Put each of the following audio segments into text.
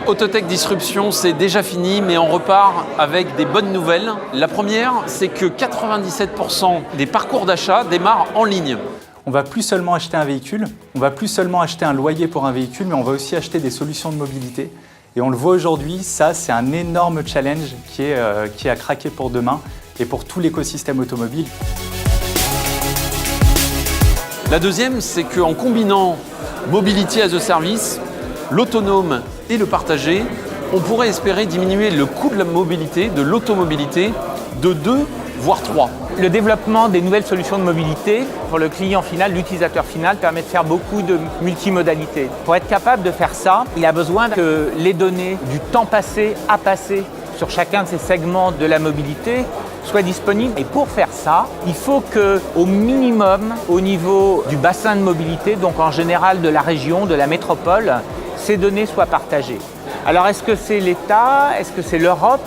Autotech Disruption, c'est déjà fini, mais on repart avec des bonnes nouvelles. La première, c'est que 97% des parcours d'achat démarrent en ligne. On va plus seulement acheter un véhicule, on va plus seulement acheter un loyer pour un véhicule, mais on va aussi acheter des solutions de mobilité. Et on le voit aujourd'hui, ça c'est un énorme challenge qui est à craquer pour demain et pour tout l'écosystème automobile. La deuxième, c'est qu'en combinant Mobility as a Service, l'autonome et le partagé, on pourrait espérer diminuer le coût de la mobilité, de l'automobilité, de 2 voire 3. Le développement des nouvelles solutions de mobilité pour le client final, l'utilisateur final, permet de faire beaucoup de multimodalités. Pour être capable de faire ça, il a besoin que les données du temps passé à passer sur chacun de ces segments de la mobilité soient disponibles. Et pour faire ça, il faut qu'au minimum, au niveau du bassin de mobilité, donc en général de la région, de la métropole, ces données soient partagées. Alors est-ce que c'est l'État, est-ce que c'est l'Europe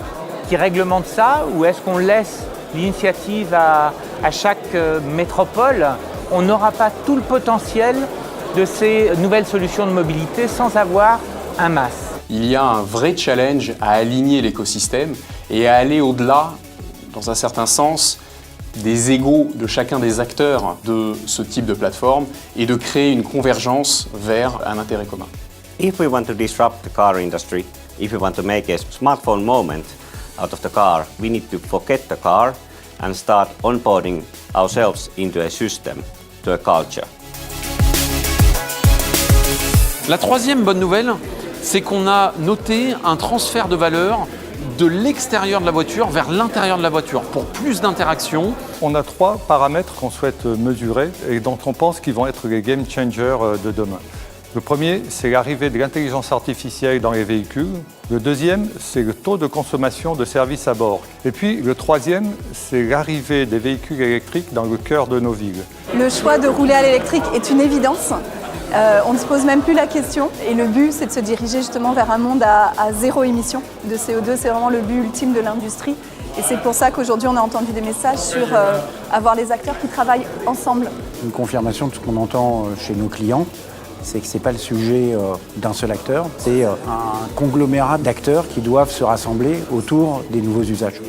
qui réglemente ça, ou est-ce qu'on laisse l'initiative à chaque métropole? On n'aura pas tout le potentiel de ces nouvelles solutions de mobilité sans avoir un MaaS. Il y a un vrai challenge à aligner l'écosystème et à aller au-delà, dans un certain sens, des égos de chacun des acteurs de ce type de plateforme et de créer une convergence vers un intérêt commun. If we want to disrupt the car industry, if we want to make a smartphone moment out of the car, we need to forget the car and start onboarding ourselves into a system, to a culture. La troisième bonne nouvelle, c'est qu'on a noté un transfert de valeur de l'extérieur de la voiture vers l'intérieur de la voiture pour plus d'interaction. On a 3 paramètres qu'on souhaite mesurer et dont on pense qu'ils vont être les game changers de demain. Le premier, c'est l'arrivée de l'intelligence artificielle dans les véhicules. Le deuxième, c'est le taux de consommation de services à bord. Et puis le troisième, c'est l'arrivée des véhicules électriques dans le cœur de nos villes. Le choix de rouler à l'électrique est une évidence. On ne se pose même plus la question. Et le but, c'est de se diriger justement vers un monde à zéro émission de CO2. C'est vraiment le but ultime de l'industrie. Et c'est pour ça qu'aujourd'hui, on a entendu des messages sur avoir les acteurs qui travaillent ensemble. Une confirmation de ce qu'on entend chez nos clients, c'est que ce n'est pas le sujet d'un seul acteur, c'est un conglomérat d'acteurs qui doivent se rassembler autour des nouveaux usages.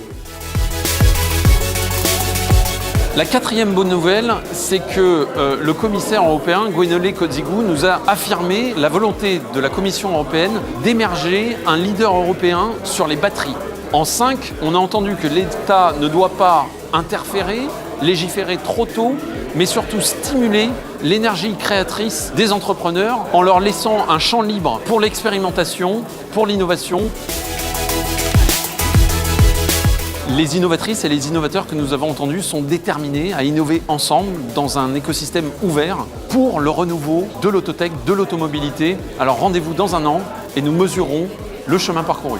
La quatrième bonne nouvelle, c'est que le commissaire européen, Gwenole Kodzigu, nous a affirmé la volonté de la Commission européenne d'émerger un leader européen sur les batteries. En 5, on a entendu que l'État ne doit pas interférer, légiférer trop tôt, mais surtout stimuler l'énergie créatrice des entrepreneurs en leur laissant un champ libre pour l'expérimentation, pour l'innovation. Les innovatrices et les innovateurs que nous avons entendus sont déterminés à innover ensemble dans un écosystème ouvert pour le renouveau de l'autotech, de l'automobilité. Alors rendez-vous dans un an et nous mesurerons le chemin parcouru.